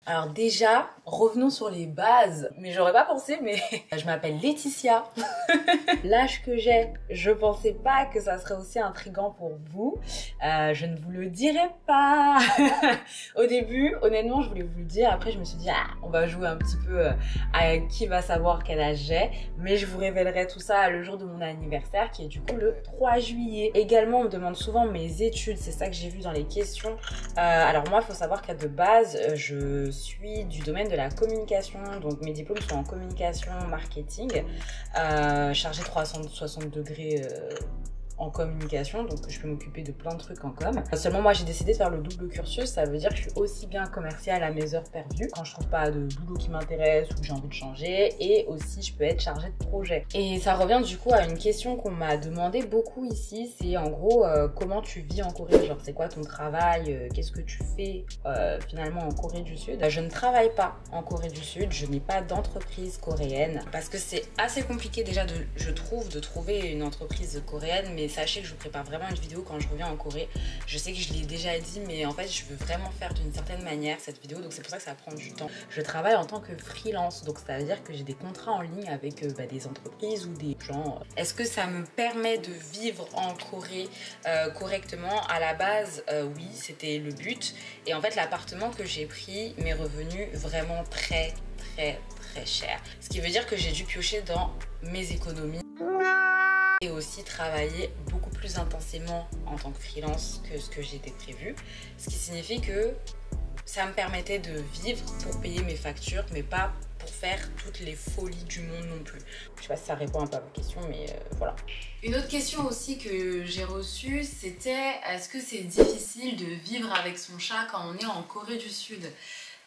Alors déjà, revenons sur les bases. Mais j'aurais pas pensé, mais je m'appelle Laetitia. L'âge que j'ai, je pensais pas que ça serait aussi intriguant pour vous. Je ne vous le dirai pas. Au début, honnêtement, je voulais vous le dire. Après, je me suis dit, on va jouer un petit peu à qui va savoir quel âge j'ai. Mais je vous révélerai tout ça le jour de mon anniversaire, qui est du coup le 3 juillet. Également, on me demande souvent mes études. C'est ça que j'ai vu dans les questions. Alors moi, il faut savoir qu'à de base, je suis du domaine de la communication, donc mes diplômes sont en communication, marketing, chargé 360 degrés en communication, donc je peux m'occuper de plein de trucs en com. Seulement moi j'ai décidé de faire le double cursus, ça veut dire que je suis aussi bien commerciale à mes heures perdues, quand je trouve pas de boulot qui m'intéresse ou que j'ai envie de changer, et aussi je peux être chargée de projet. Et ça revient du coup à une question qu'on m'a demandé beaucoup ici, c'est en gros comment tu vis en Corée, genre c'est quoi ton travail, qu'est-ce que tu fais finalement en Corée du Sud. Je ne travaille pas en Corée du Sud, je n'ai pas d'entreprise coréenne, parce que c'est assez compliqué déjà je trouve de trouver une entreprise coréenne, mais sachez que je vous prépare vraiment une vidéo quand je reviens en Corée. Je sais que je l'ai déjà dit, mais en fait je veux vraiment faire d'une certaine manière cette vidéo, donc c'est pour ça que ça prend du temps. Je travaille en tant que freelance, donc ça veut dire que j'ai des contrats en ligne avec des entreprises ou des gens. Est-ce que ça me permet de vivre en Corée correctement? À la base, oui, c'était le but. Et en fait l'appartement que j'ai pris m'est revenu vraiment très cher. Ce qui veut dire que j'ai dû piocher dans mes économies et aussi travailler beaucoup plus intensément en tant que freelance que ce que j'étais prévu. Ce qui signifie que ça me permettait de vivre pour payer mes factures, mais pas pour faire toutes les folies du monde non plus. Je sais pas si ça répond un peu à vos questions, mais voilà. Une autre question aussi que j'ai reçue, c'était est-ce que c'est difficile de vivre avec son chat quand on est en Corée du Sud?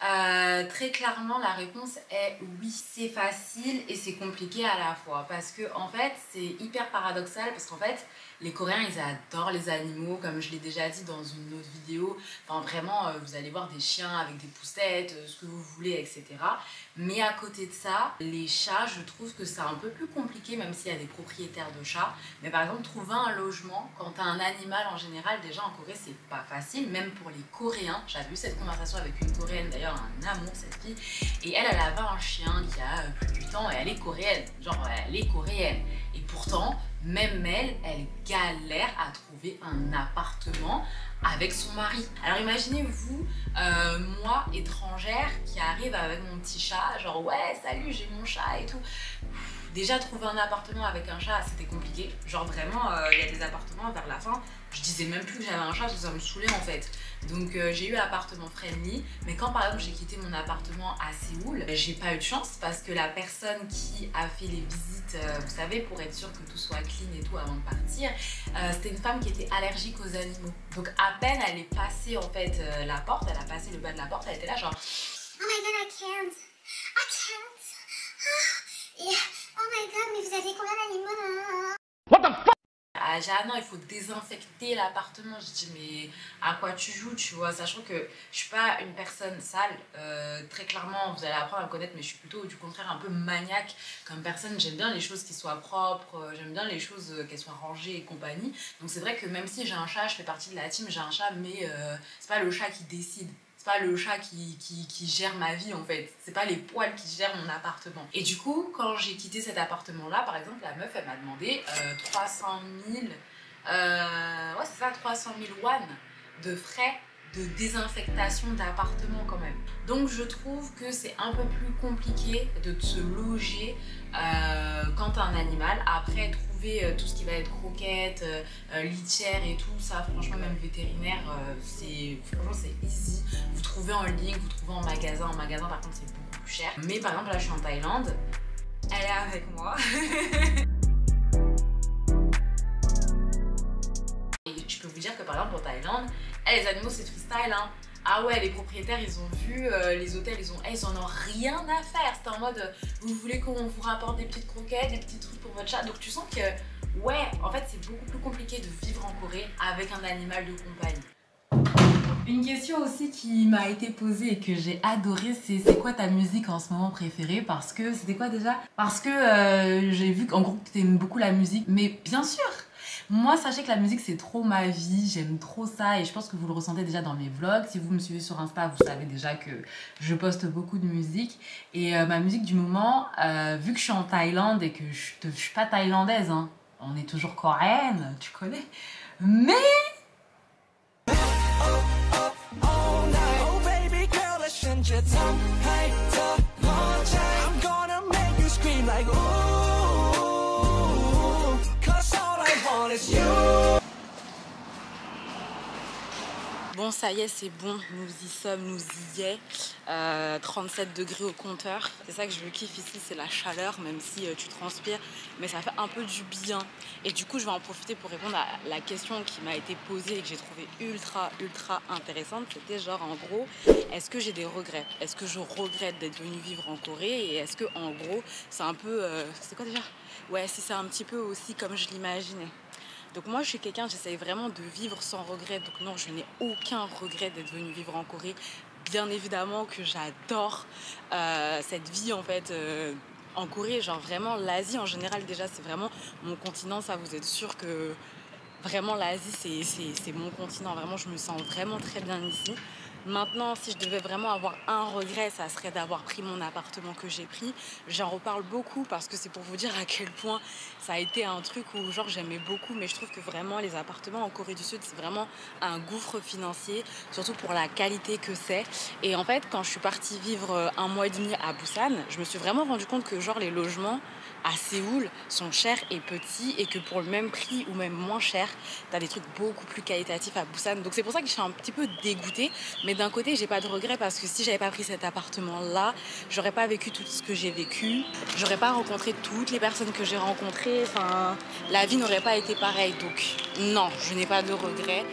Très clairement la réponse est oui, c'est facile et c'est compliqué à la fois parce que en fait c'est hyper paradoxal parce qu'en fait les Coréens ils adorent les animaux comme je l'ai déjà dit dans une autre vidéo, enfin vraiment vous allez voir des chiens avec des poussettes, ce que vous voulez etc. Mais à côté de ça, les chats je trouve que c'est un peu plus compliqué même s'il y a des propriétaires de chats, mais par exemple trouver un logement quand tu as un animal en général déjà en Corée c'est pas facile, même pour les Coréens. J'avais eu cette conversation avec une Coréenne d'ailleurs, un amour cette fille, et elle avait un chien qui a plus de 8 ans et elle est coréenne, genre elle est coréenne, et pourtant même elle galère à trouver un appartement avec son mari. Alors imaginez-vous moi étrangère qui arrive avec mon petit chat, genre ouais salut j'ai mon chat et tout. Déjà trouver un appartement avec un chat c'était compliqué, genre vraiment il y a des appartements vers la fin je disais même plus que j'avais un chat parce que ça me saoulait en fait. Donc j'ai eu appartement friendly, mais quand par exemple j'ai quitté mon appartement à Séoul, j'ai pas eu de chance parce que la personne qui a fait les visites, vous savez, pour être sûr que tout soit clean et tout avant de partir, c'était une femme qui était allergique aux animaux. Donc à peine elle est passée en fait la porte, elle a passé le bas de la porte, elle était là genre oh my god I can't. Oh my god mais vous avez combien d'animaux? What the fuck? Ah, j'ai dit, ah non, il faut désinfecter l'appartement. Je dis, mais à quoi tu joues, tu vois, sachant que je suis pas une personne sale. Très clairement, vous allez apprendre à me connaître, mais je suis plutôt du contraire un peu maniaque comme personne. J'aime bien les choses qui soient propres, j'aime bien les choses qu'elles soient rangées et compagnie. Donc c'est vrai que même si j'ai un chat, je fais partie de la team, j'ai un chat, mais c'est pas le chat qui décide. C'est pas le chat qui gère ma vie en fait, c'est pas les poils qui gèrent mon appartement. Et du coup, quand j'ai quitté cet appartement là, par exemple, la meuf elle m'a demandé 300 000, ouais c'est ça, 300 000 won de frais de désinfectation d'appartement quand même. Donc je trouve que c'est un peu plus compliqué de se loger quand t'as un animal. Après trouver tout ce qui va être croquettes, litière et tout ça, franchement même vétérinaire, franchement c'est easy. Vous trouvez en ligne, vous trouvez en magasin. En magasin par contre c'est beaucoup plus cher. Mais par exemple là je suis en Thaïlande, elle est avec moi. Et je peux vous dire que par exemple en Thaïlande, les animaux c'est freestyle hein. Ah ouais, les propriétaires ils ont vu, les hôtels ils en ont rien à faire. C'était en mode vous voulez qu'on vous rapporte des petites croquettes, des petits trucs pour votre chat. Donc tu sens que ouais, en fait c'est beaucoup plus compliqué de vivre en Corée avec un animal de compagnie. Une question aussi qui m'a été posée et que j'ai adoré, c'est quoi ta musique en ce moment préférée? Parce que c'était quoi déjà? Parce que j'ai vu qu'en gros tu aimes beaucoup la musique, mais bien sûr. Moi, sachez que la musique, c'est trop ma vie. J'aime trop ça et je pense que vous le ressentez déjà dans mes vlogs. Si vous me suivez sur Insta, vous savez déjà que je poste beaucoup de musique. Et ma musique du moment, vu que je suis en Thaïlande et que je suis pas thaïlandaise, hein, on est toujours coréenne, tu connais. Mais... Bon, ça y est, c'est bon, nous y sommes, nous y est. 37 degrés au compteur. C'est ça que je kiffe ici, c'est la chaleur, même si tu transpires, mais ça fait un peu du bien. Et du coup, je vais en profiter pour répondre à la question qui m'a été posée et que j'ai trouvé ultra intéressante. C'était genre, en gros, est-ce que j'ai des regrets? Est-ce que je regrette d'être venue vivre en Corée? Et est-ce que, en gros, c'est un peu... c'est quoi déjà? Ouais, si c'est un petit peu aussi comme je l'imaginais. Donc moi je suis quelqu'un, j'essaye vraiment de vivre sans regret. Donc non, je n'ai aucun regret d'être venue vivre en Corée. Bien évidemment que j'adore cette vie en fait en Corée. Genre vraiment l'Asie en général déjà c'est vraiment mon continent. Ça vous êtes sûr que vraiment l'Asie c'est mon continent. Vraiment je me sens vraiment très bien ici. Maintenant, si je devais vraiment avoir un regret, ça serait d'avoir pris mon appartement que j'ai pris. J'en reparle beaucoup parce que c'est pour vous dire à quel point ça a été un truc où genre j'aimais beaucoup, mais je trouve que vraiment les appartements en Corée du Sud, c'est vraiment un gouffre financier, surtout pour la qualité que c'est. Et en fait, quand je suis partie vivre 1 mois et demi à Busan, je me suis vraiment rendu compte que genre les logements à Séoul sont chers et petits et que pour le même prix ou même moins cher, t'as des trucs beaucoup plus qualitatifs à Busan. Donc c'est pour ça que je suis un petit peu dégoûtée, mais d'un côté j'ai pas de regret parce que si j'avais pas pris cet appartement là, j'aurais pas vécu tout ce que j'ai vécu, j'aurais pas rencontré toutes les personnes que j'ai rencontrées, enfin la vie n'aurait pas été pareille. Donc non, je n'ai pas de regret.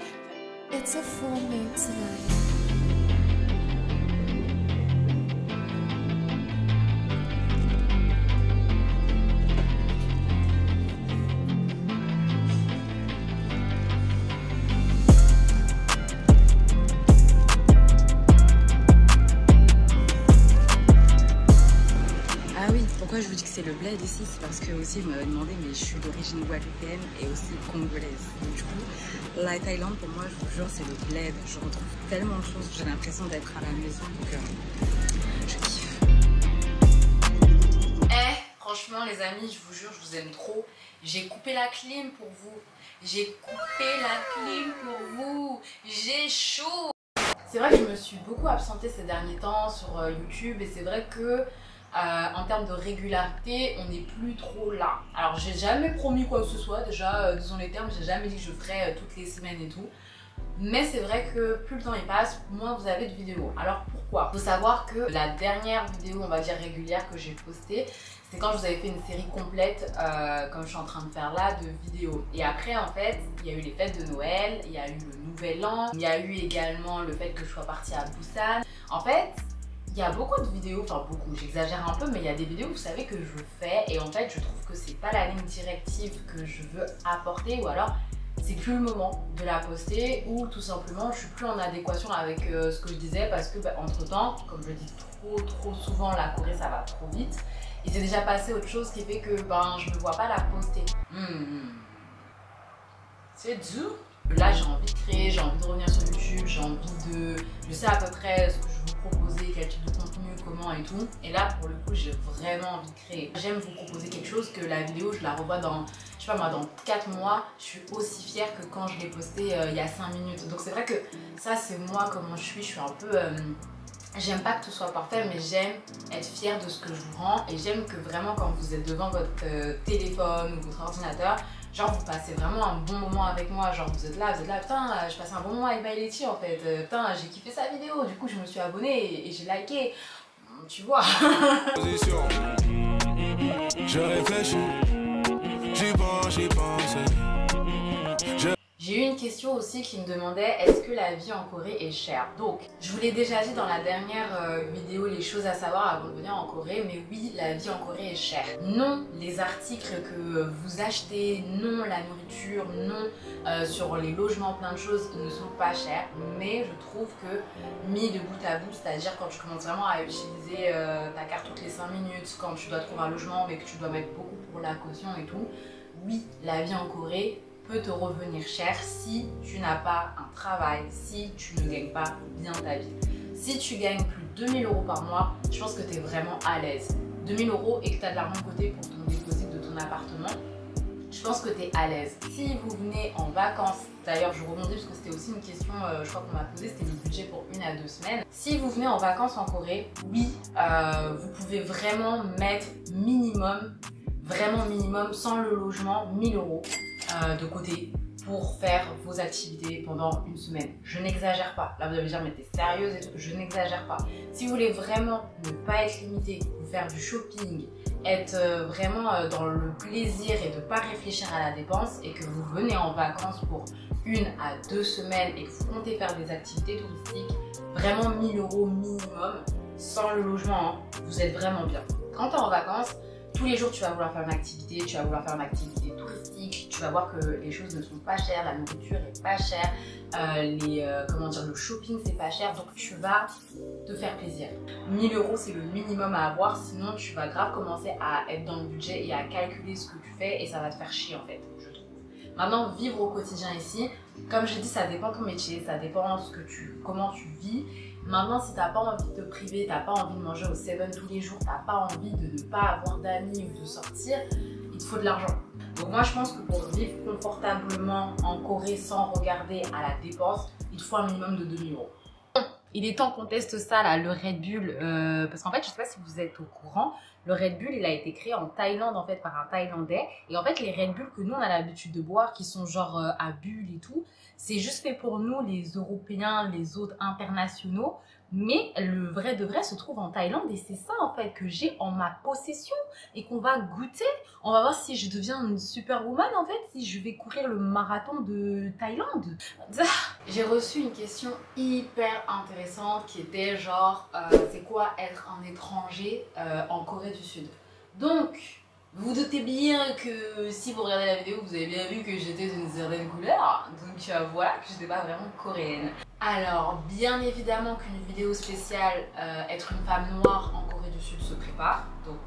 It's a full moon tonight. Pourquoi je vous dis que c'est le bled ici, c'est parce que aussi vous m'avez demandé, mais je suis d'origine guadeloupéenne et aussi congolaise. Donc du coup, la Thaïlande pour moi, je vous jure, c'est le bled. Je retrouve tellement de choses, j'ai l'impression d'être à la maison, donc je kiffe. Franchement les amis, je vous jure, je vous aime trop. J'ai coupé la clim pour vous. J'ai coupé la clim pour vous. J'ai chaud. C'est vrai que je me suis beaucoup absentée ces derniers temps sur YouTube et c'est vrai que en termes de régularité, on n'est plus trop là. Alors, j'ai jamais promis quoi que ce soit, déjà, disons les termes, j'ai jamais dit que je ferais toutes les semaines et tout. Mais c'est vrai que plus le temps il passe, moins vous avez de vidéos. Alors pourquoi? Il faut savoir que la dernière vidéo, on va dire régulière, que j'ai postée, c'est quand je vous avais fait une série complète, comme je suis en train de faire là, de vidéos. Et après, en fait, il y a eu les fêtes de Noël, il y a eu le Nouvel An, il y a eu également le fait que je sois partie à Busan. En fait, il y a beaucoup de vidéos, enfin beaucoup, j'exagère un peu, mais il y a des vidéos, vous savez, que je fais et en fait, je trouve que c'est pas la ligne directive que je veux apporter ou alors c'est plus le moment de la poster ou tout simplement, je suis plus en adéquation avec ce que je disais parce que entre temps, comme je le dis trop souvent, la Corée ça va trop vite. Il s'est déjà passé autre chose qui fait que je ne vois pas la poster. C'est dur. Là j'ai envie de créer, j'ai envie de revenir sur YouTube, j'ai envie de... Je sais à peu près ce que je veux vous proposer, quel type de contenu, comment et tout. Et là pour le coup j'ai vraiment envie de créer. J'aime vous proposer quelque chose que la vidéo je la revois dans, je sais pas moi, dans 4 mois. Je suis aussi fière que quand je l'ai postée il y a 5 minutes. Donc c'est vrai que ça c'est moi comment je suis un peu... J'aime pas que tout soit parfait, mais j'aime être fière de ce que je vous rends et j'aime que vraiment quand vous êtes devant votre téléphone ou votre ordinateur, genre vous passez vraiment un bon moment avec moi, genre vous êtes là, putain je passe un bon moment avec Maëletti en fait, putain j'ai kiffé sa vidéo, du coup je me suis abonnée et j'ai liké, tu vois. Je réfléchis, j'y pense. J'ai eu une question aussi qui me demandait est-ce que la vie en Corée est chère? Donc, je vous l'ai déjà dit dans la dernière vidéo, les choses à savoir avant de venir en Corée, mais oui, la vie en Corée est chère. Non, les articles que vous achetez, non, la nourriture, non, sur les logements, plein de choses ne sont pas chères, mais je trouve que mis de bout à bout, c'est-à-dire quand tu commences vraiment à utiliser ta carte toutes les 5 minutes, quand tu dois trouver un logement mais que tu dois mettre beaucoup pour la caution et tout, oui, la vie en Corée peut te revenir cher si tu n'as pas un travail, si tu ne gagnes pas bien ta vie. Si tu gagnes plus de 2000 € par mois, je pense que tu es vraiment à l'aise. 2000 € et que tu as de l'argent de côté pour ton dépôt de ton appartement, je pense que tu es à l'aise. Si vous venez en vacances, d'ailleurs je rebondis parce que c'était aussi une question, je crois qu'on m'a posé, c'était le budget pour 1 à 2 semaines. Si vous venez en vacances en Corée, oui, vous pouvez vraiment mettre minimum, vraiment minimum, sans le logement, 1000 € de côté pour faire vos activités pendant 1 semaine. Je n'exagère pas. Là, vous allez me dire, mais t'es sérieuse et tout. Je n'exagère pas. Si vous voulez vraiment ne pas être limité, vous faire du shopping, être vraiment dans le plaisir et de ne pas réfléchir à la dépense et que vous venez en vacances pour 1 à 2 semaines et que vous comptez faire des activités touristiques, vraiment 1000 € minimum, sans le logement, hein, vous êtes vraiment bien. Quand tu es en vacances, tous les jours, tu vas vouloir faire une activité, tu vas vouloir faire une activité touristique, tu vas voir que les choses ne sont pas chères, la nourriture est pas chère, le shopping c'est pas cher, donc tu vas te faire plaisir. 1000 € c'est le minimum à avoir, sinon tu vas grave commencer à être dans le budget et à calculer ce que tu fais et ça va te faire chier en fait, je trouve. Maintenant, vivre au quotidien ici, comme j'ai dit, ça dépend de ton métier, ça dépend comment tu vis. Maintenant, si t'as pas envie de te priver, t'as pas envie de manger au 7 tous les jours, t'as pas envie de ne pas avoir d'amis ou de sortir, il te faut de l'argent. Donc moi, je pense que pour vivre confortablement en Corée sans regarder à la dépense, il te faut un minimum de 2000 €. Il est temps qu'on teste ça là, le Red Bull, parce qu'en fait, je sais pas si vous êtes au courant, le Red Bull, il a été créé en Thaïlande en fait par un Thaïlandais. Et en fait, les Red Bull que nous on a l'habitude de boire, qui sont genre à bulles et tout, c'est juste fait pour nous, les Européens, les autres internationaux. Mais le vrai de vrai se trouve en Thaïlande et c'est ça en fait que j'ai en ma possession et qu'on va goûter. On va voir si je deviens une superwoman en fait, si je vais courir le marathon de Thaïlande. J'ai reçu une question hyper intéressante qui était genre c'est quoi être un étranger en Corée du Sud. Donc vous doutez bien que si vous regardez la vidéo, vous avez bien vu que j'étais d'une certaine couleur. Donc voilà, que j'étais pas vraiment coréenne. Alors, bien évidemment qu'une vidéo spéciale être une femme noire en Corée du Sud se prépare. Donc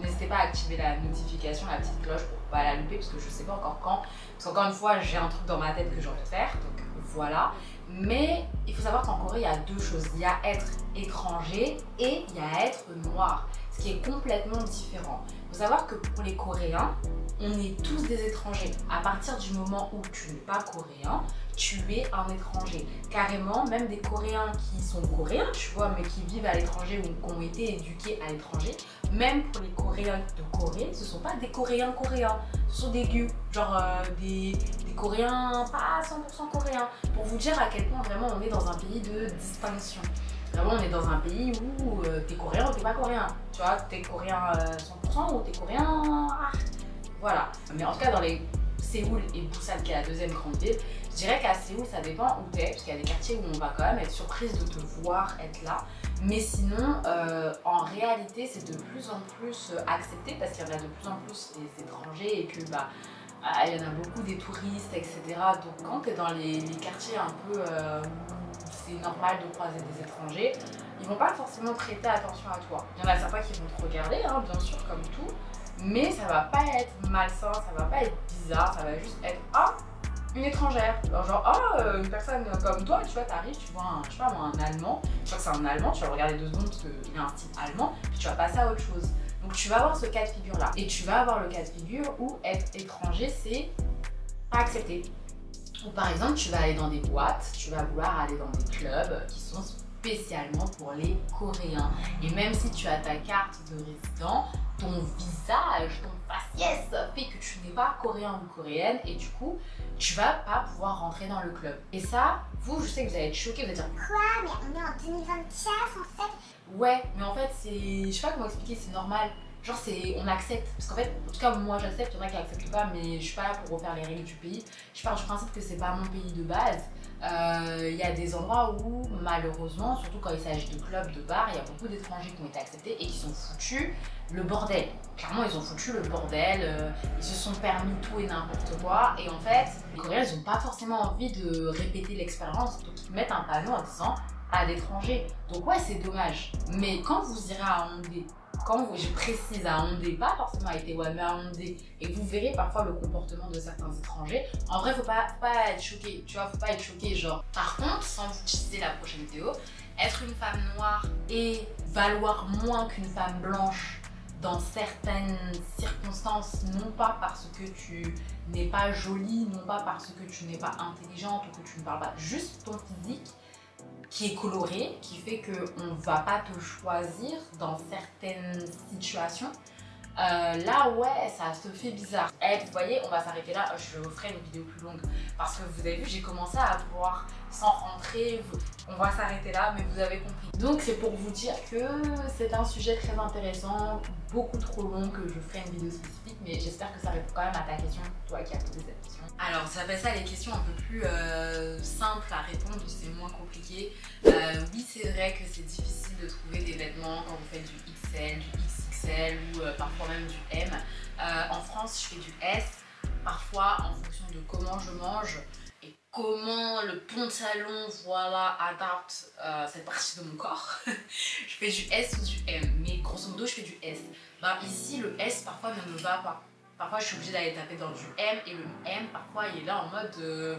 n'hésitez pas à activer la notification, la petite cloche pour pas la louper parce que je sais pas encore quand. Parce qu'encore une fois, j'ai un truc dans ma tête que j'ai envie de faire. Donc voilà. Mais il faut savoir qu'en Corée, il y a 2 choses. Il y a être étranger et il y a être noir. Ce qui est complètement différent. Il faut savoir que pour les Coréens, on est tous des étrangers. À partir du moment où tu n'es pas coréen, tu es un étranger. Carrément, même des Coréens qui sont coréens, tu vois, mais qui vivent à l'étranger ou qui ont été éduqués à l'étranger, même pour les Coréens de Corée, ce ne sont pas des Coréens coréens, ce sont des Gu, genre des Coréens pas 100% coréens. Pour vous dire à quel point vraiment on est dans un pays de distinction. Vraiment, on est dans un pays où t'es coréen ou t'es pas coréen. Tu vois, t'es coréen 100% ou t'es coréen... Voilà. Mais en tout cas, dans les Séoul et Busan, qui est la 2e grande ville, je dirais qu'à Séoul, ça dépend où t'es, parce qu'il y a des quartiers où on va quand même être surprise de te voir être là. Mais sinon, en réalité, c'est de plus en plus accepté parce qu'il y en a de plus en plus des étrangers et que il y en a beaucoup des touristes, etc. Donc quand tu es dans les quartiers un peu où c'est normal de croiser des étrangers, ils vont pas forcément prêter attention à toi. Il y en a certains qui vont te regarder, hein, bien sûr, comme tout, mais ça va pas être malsain, ça va pas être bizarre, ça va juste être une étrangère. Une personne comme toi, tu vois, t'arrives, tu vois un Allemand, tu vois que c'est un Allemand, tu vas le regarder 2 secondes parce qu'il a un style allemand, puis tu vas passer à autre chose. Donc tu vas avoir ce cas de figure là. Et tu vas avoir le cas de figure où être étranger, c'est pas accepté. Ou par exemple, tu vas aller dans des boîtes, tu vas vouloir aller dans des clubs qui sont spécialement pour les Coréens. Et même si tu as ta carte de résident, ton visage, ton faciès fait que tu n'es pas coréen ou coréenne et du coup, tu vas pas pouvoir rentrer dans le club. Et ça, vous, je sais que vous allez être choqués, vous allez dire quoi? Mais on est en 2024 en fait. Ouais, mais en fait, je sais pas comment expliquer, c'est normal. Genre, on accepte. Parce qu'en fait, en tout cas, moi j'accepte, il y en a qui acceptent pas, mais je suis pas là pour refaire les règles du pays. Je pars du principe que c'est pas mon pays de base. Il y a des endroits où, malheureusement, surtout quand il s'agit de clubs, de bars, il y a beaucoup d'étrangers qui ont été acceptés et qui sont foutus le bordel. Clairement, ils ont foutu le bordel, ils se sont permis tout et n'importe quoi. Et en fait, les Coréens, ils n'ont pas forcément envie de répéter l'expérience, donc ils mettent un panneau en disant à l'étranger. Donc ouais, c'est dommage. Mais quand vous irez à Hongdae, quand je précise à Hondé, pas forcément à Taïwan, mais à Hondé, et vous verrez parfois le comportement de certains étrangers, en vrai, faut pas être choqué, tu vois, faut pas être choqué, genre. Par contre, sans vous teaser la prochaine vidéo, être une femme noire et valoir moins qu'une femme blanche dans certaines circonstances, non pas parce que tu n'es pas jolie, non pas parce que tu n'es pas intelligente ou que tu ne parles pas, juste ton physique qui est coloré, qui fait qu'on ne va pas te choisir dans certaines situations. Là, ouais, ça te fait bizarre. Eh, vous voyez, on va s'arrêter là. Je ferai une vidéo plus longue parce que vous avez vu, j'ai commencé à vouloir sans rentrer. On va s'arrêter là, mais vous avez compris. Donc, c'est pour vous dire que c'est un sujet très intéressant, beaucoup trop long que je ferai une vidéo spécifique, mais j'espère que ça répond quand même à ta question, toi qui as posé cette question. Alors, ça s'appelle ça les questions un peu plus simples à répondre, c'est moins compliqué. Oui, c'est vrai que c'est difficile de trouver des vêtements quand vous faites du XL, du XXL ou parfois même du M. En France, je fais du S, parfois en fonction de comment je mange et comment le pantalon, voilà, adapte cette partie de mon corps. Je fais du S ou du M, mais grosso modo, je fais du S. Ben, ici, le S parfois ne me va pas. Parfois, je suis obligée d'aller taper dans du M et le M, parfois, il est là en mode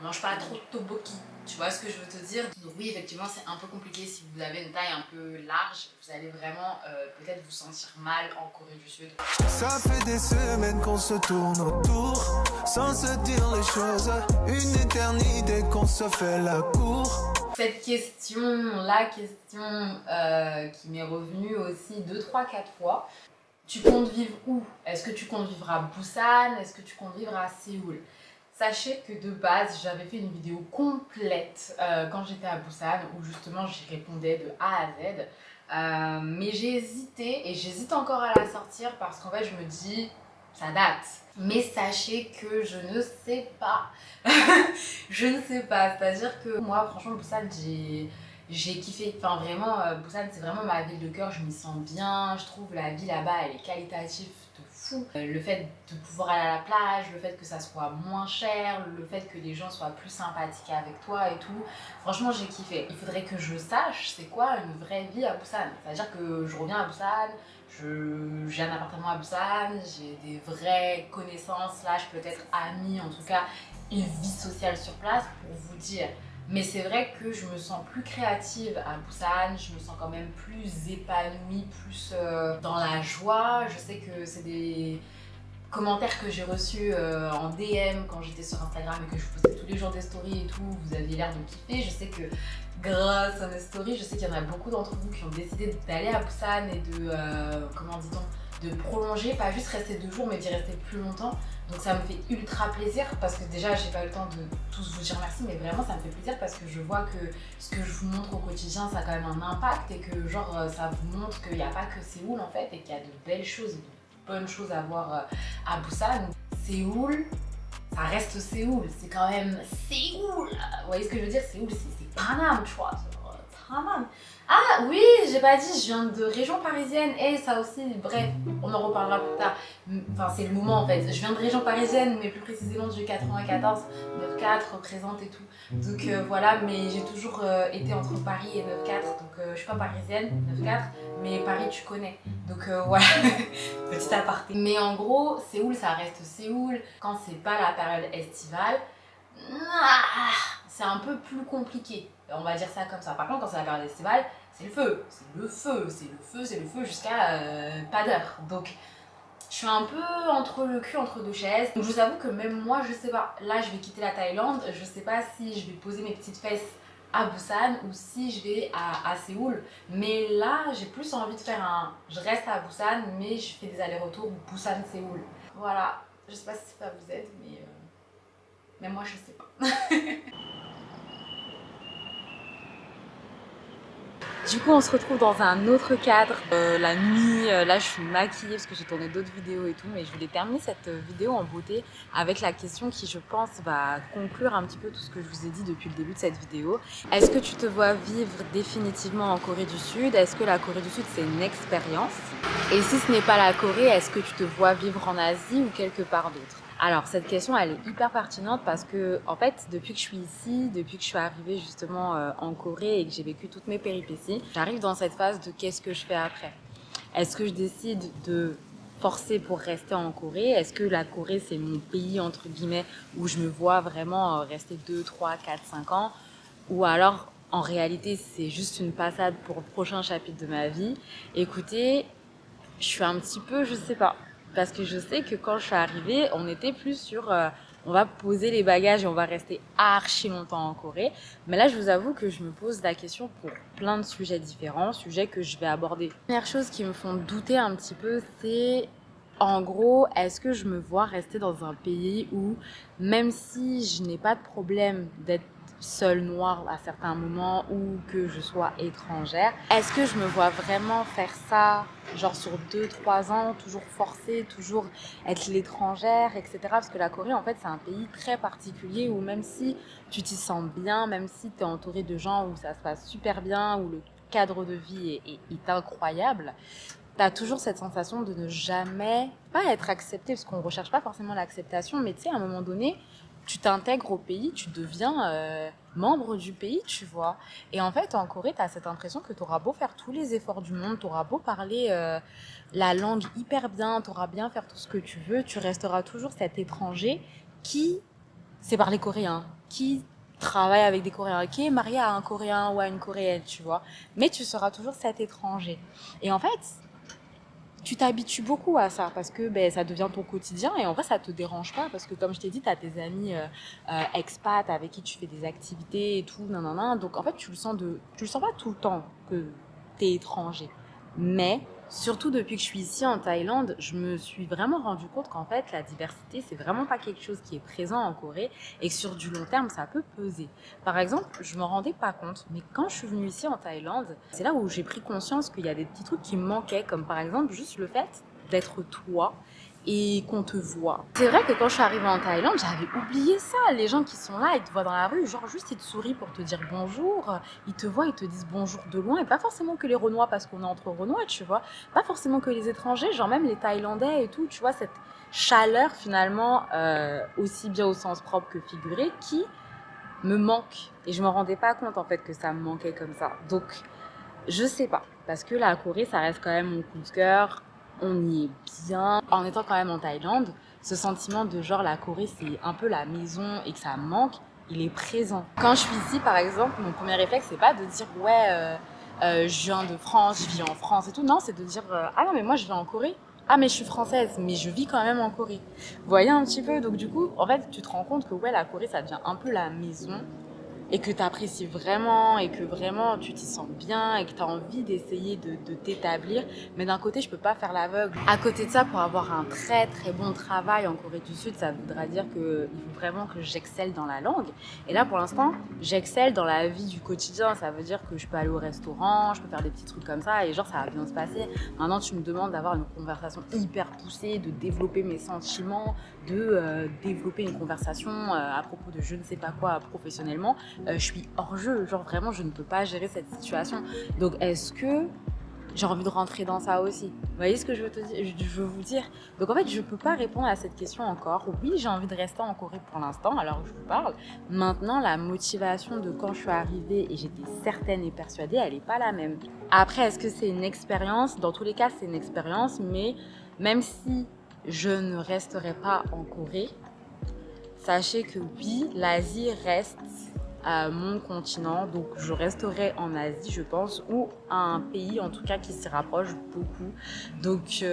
mange pas trop de tteokbokki. Tu vois ce que je veux te dire? Donc oui, effectivement, c'est un peu compliqué. Si vous avez une taille un peu large, vous allez vraiment peut-être vous sentir mal en Corée du Sud. Ça fait des semaines qu'on se tourne autour, sans se dire les choses, une éternité qu'on se fait la cour. Cette question, la question qui m'est revenue aussi 2, 3, 4 fois. Tu comptes vivre où? Est-ce que tu comptes vivre à Busan? Est-ce que tu comptes vivre à Séoul? Sachez que de base, j'avais fait une vidéo complète quand j'étais à Busan où justement j'y répondais de A à Z. Mais j'ai hésité et j'hésite encore à la sortir parce qu'en fait je me dis, ça date. Mais sachez que je ne sais pas. Je ne sais pas. C'est-à-dire que moi, franchement, Busan, j'ai kiffé. Enfin, vraiment, Busan, c'est vraiment ma ville de cœur. Je m'y sens bien. Je trouve la vie là-bas, elle est qualitative de fou. Le fait de pouvoir aller à la plage, le fait que ça soit moins cher, le fait que les gens soient plus sympathiques avec toi et tout. Franchement, j'ai kiffé. Il faudrait que je sache c'est quoi une vraie vie à Busan. C'est-à-dire que je reviens à Busan, j'ai un appartement à Busan, j'ai des vraies connaissances, peut-être amis, en tout cas une vie sociale sur place pour vous dire. Mais c'est vrai que je me sens plus créative à Busan, je me sens quand même plus épanouie, plus dans la joie. Je sais que c'est des commentaires que j'ai reçus en DM quand j'étais sur Instagram et que je postais tous les jours des stories et tout. Vous aviez l'air de kiffer. Je sais que grâce à mes stories, je sais qu'il y en a beaucoup d'entre vous qui ont décidé d'aller à Busan et de, comment dit-on, de prolonger, pas juste rester 2 jours mais d'y rester plus longtemps. Donc ça me fait ultra plaisir parce que déjà j'ai pas eu le temps de tous vous dire merci, mais vraiment ça me fait plaisir parce que je vois que ce que je vous montre au quotidien ça a quand même un impact et que genre ça vous montre qu'il n'y a pas que Séoul en fait et qu'il y a de belles choses et de bonnes choses à voir à Busan. Séoul, ça reste Séoul, c'est quand même Séoul. Vous voyez ce que je veux dire? Séoul c'est Panam, tu vois. Panam. Ah oui, j'ai pas dit, je viens de région parisienne et ça aussi, bref, on en reparlera plus tard. Enfin, c'est le moment en fait. Je viens de région parisienne, mais plus précisément du 94, 9-4 représente et tout. Donc voilà, mais j'ai toujours été entre Paris et 9-4, donc je suis pas parisienne, 9-4, mais Paris tu connais. Donc voilà, petit aparté. Mais en gros, Séoul, ça reste Séoul. Quand c'est pas la période estivale, c'est un peu plus compliqué. On va dire ça comme ça. Par contre, quand c'est la période estivale, c'est le feu. C'est le feu, c'est le feu, c'est le feu jusqu'à pas d'heure. Donc, je suis un peu entre le cul, entre 2 chaises. Donc, je vous avoue que même moi, je sais pas. Là, je vais quitter la Thaïlande. Je sais pas si je vais poser mes petites fesses à Busan ou si je vais à Séoul. Mais là, j'ai plus envie de faire un... Je reste à Busan, mais je fais des allers-retours Busan-Séoul. Voilà. Je sais pas si ça vous aide, mais moi, je sais pas. Du coup, on se retrouve dans un autre cadre. La nuit, là je suis maquillée parce que j'ai tourné d'autres vidéos et tout, mais je voulais terminer cette vidéo en beauté avec la question qui, je pense, va conclure un petit peu tout ce que je vous ai dit depuis le début de cette vidéo. Est-ce que tu te vois vivre définitivement en Corée du Sud? Est-ce que la Corée du Sud, c'est une expérience? Et si ce n'est pas la Corée, est-ce que tu te vois vivre en Asie ou quelque part d'autre? Alors cette question elle est hyper pertinente parce que en fait depuis que je suis ici, depuis que je suis arrivée justement en Corée et que j'ai vécu toutes mes péripéties, j'arrive dans cette phase de qu'est-ce que je fais après. Est-ce que je décide de forcer pour rester en Corée? Est-ce que la Corée, c'est mon pays, entre guillemets, où je me vois vraiment rester 2, 3, 4, 5 ans? Ou alors, en réalité, c'est juste une passade pour le prochain chapitre de ma vie? Écoutez, je suis un petit peu, je sais pas. Parce que je sais que quand je suis arrivée, on était plus sur on va poser les bagages et on va rester archi longtemps en Corée. Mais là, je vous avoue que je me pose la question pour plein de sujets différents, sujets que je vais aborder. La première chose qui me font douter un petit peu, c'est en gros, est-ce que je me vois rester dans un pays où, même si je n'ai pas de problème d'être seule noire à certains moments ou que je sois étrangère, est-ce que je me vois vraiment faire ça genre sur 2-3 ans, toujours forcer, toujours être l'étrangère, etc. Parce que la Corée, en fait, c'est un pays très particulier où même si tu t'y sens bien, même si tu es entouré de gens où ça se passe super bien, où le cadre de vie est incroyable, tu as toujours cette sensation de ne jamais pas être accepté, parce qu'on ne recherche pas forcément l'acceptation, mais tu sais, à un moment donné, tu t'intègres au pays, tu deviens membre du pays, tu vois. Et en fait, en Corée, tu as cette impression que tu auras beau faire tous les efforts du monde, tu auras beau parler la langue hyper bien, tu auras bien faire tout ce que tu veux, tu resteras toujours cet étranger qui sait parler coréen, qui travaille avec des Coréens, qui est marié à un Coréen ou à une Coréenne, tu vois. Mais tu seras toujours cet étranger. Et en fait, tu t'habitues beaucoup à ça parce que ça devient ton quotidien et en vrai ça te dérange pas parce que comme je t'ai dit, tu as tes amis expats avec qui tu fais des activités et tout, nanana. Donc en fait tu le sens pas tout le temps que tu es étranger. Mais surtout depuis que je suis ici en Thaïlande, je me suis vraiment rendu compte qu'en fait la diversité c'est vraiment pas quelque chose qui est présent en Corée et que sur du long terme ça peut peser. Par exemple, je m'en rendais pas compte, mais quand je suis venue ici en Thaïlande, c'est là où j'ai pris conscience qu'il y a des petits trucs qui me manquaient, comme par exemple juste le fait d'être toi et qu'on te voit. C'est vrai que quand je suis arrivée en Thaïlande, j'avais oublié ça. Les gens qui sont là, ils te voient dans la rue, genre juste ils te sourient pour te dire bonjour, ils te voient, ils te disent bonjour de loin, et pas forcément que les Renois parce qu'on est entre Renois, tu vois, pas forcément que les étrangers, genre même les Thaïlandais et tout, tu vois, cette chaleur finalement, aussi bien au sens propre que figuré, qui me manque. Et je me rendais pas compte en fait que ça me manquait comme ça. Donc, je sais pas, parce que la Corée, ça reste quand même mon coup de cœur. On y est bien. En étant quand même en Thaïlande, ce sentiment de genre la Corée, c'est un peu la maison et que ça me manque, il est présent. Quand je suis ici, par exemple, mon premier réflexe, c'est pas de dire ouais, je viens de France, je vis en France et tout. Non, c'est de dire ah non, mais moi je vis en Corée. Ah, mais je suis française, mais je vis quand même en Corée. Vous voyez un petit peu? Donc, du coup, en fait, tu te rends compte que ouais, la Corée, ça devient un peu la maison. Et que tu apprécies vraiment et que vraiment tu t'y sens bien et que tu as envie d'essayer de t'établir. Mais d'un côté, je peux pas faire l'aveugle. À côté de ça, pour avoir un très très bon travail en Corée du Sud, ça voudra dire qu'il faut vraiment que j'excelle dans la langue. Et là, pour l'instant, j'excelle dans la vie du quotidien. Ça veut dire que je peux aller au restaurant, je peux faire des petits trucs comme ça et genre ça va bien se passer. Maintenant, tu me demandes d'avoir une conversation hyper poussée, de développer mes sentiments, de développer une conversation à propos de je ne sais pas quoi professionnellement. Je suis hors jeu, genre vraiment je ne peux pas gérer cette situation. Donc est-ce que j'ai envie de rentrer dans ça aussi? Vous voyez ce que je veux vous dire? Donc en fait je peux pas répondre à cette question encore. Oui, j'ai envie de rester en Corée pour l'instant alors que je vous parle. Maintenant la motivation de quand je suis arrivée et j'étais certaine et persuadée, elle n'est pas la même. Après est-ce que c'est une expérience? Dans tous les cas c'est une expérience, mais même si je ne resterai pas en Corée, sachez que oui, l'Asie reste mon continent, donc je resterai en Asie je pense, ou à un pays en tout cas qui s'y rapproche beaucoup. Donc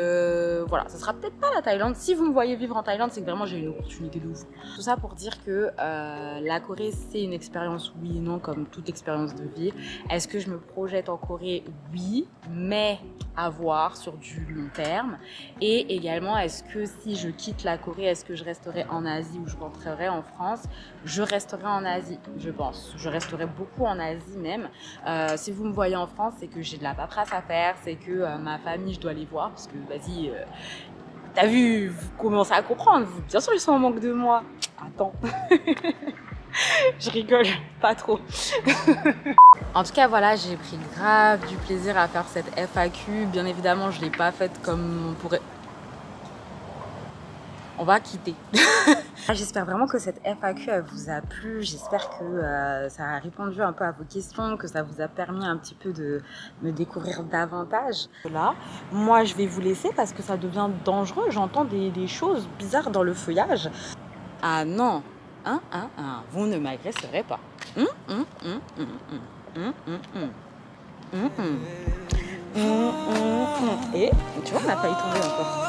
voilà, ce sera peut-être pas la Thaïlande. Si vous me voyez vivre en Thaïlande, c'est que vraiment j'ai une opportunité de ouf. Tout ça pour dire que la Corée c'est une expérience, oui et non, comme toute expérience de vie. Est-ce que je me projette en Corée? Oui, mais à voir sur du long terme. Et également, est-ce que si je quitte la Corée, est-ce que je resterai en Asie ou je rentrerai en France? Je resterai en Asie, je pense. Je resterai beaucoup en Asie même. Si vous me voyez en France, c'est que j'ai de la paperasse à faire, c'est que ma famille, je dois les voir, parce que vas-y, t'as vu, vous commencez à comprendre. Bien sûr, ils sont en manque de moi. Attends. Je rigole, pas trop. En tout cas, voilà, j'ai pris grave du plaisir à faire cette FAQ. Bien évidemment, je ne l'ai pas faite comme on pourrait... on va quitter. J'espère vraiment que cette FAQ elle vous a plu. J'espère que ça a répondu un peu à vos questions, que ça vous a permis un petit peu de me découvrir davantage. Là, moi je vais vous laisser parce que ça devient dangereux. J'entends des choses bizarres dans le feuillage. Ah non, vous ne m'agresserez pas. Et tu vois, on a failli tomber encore.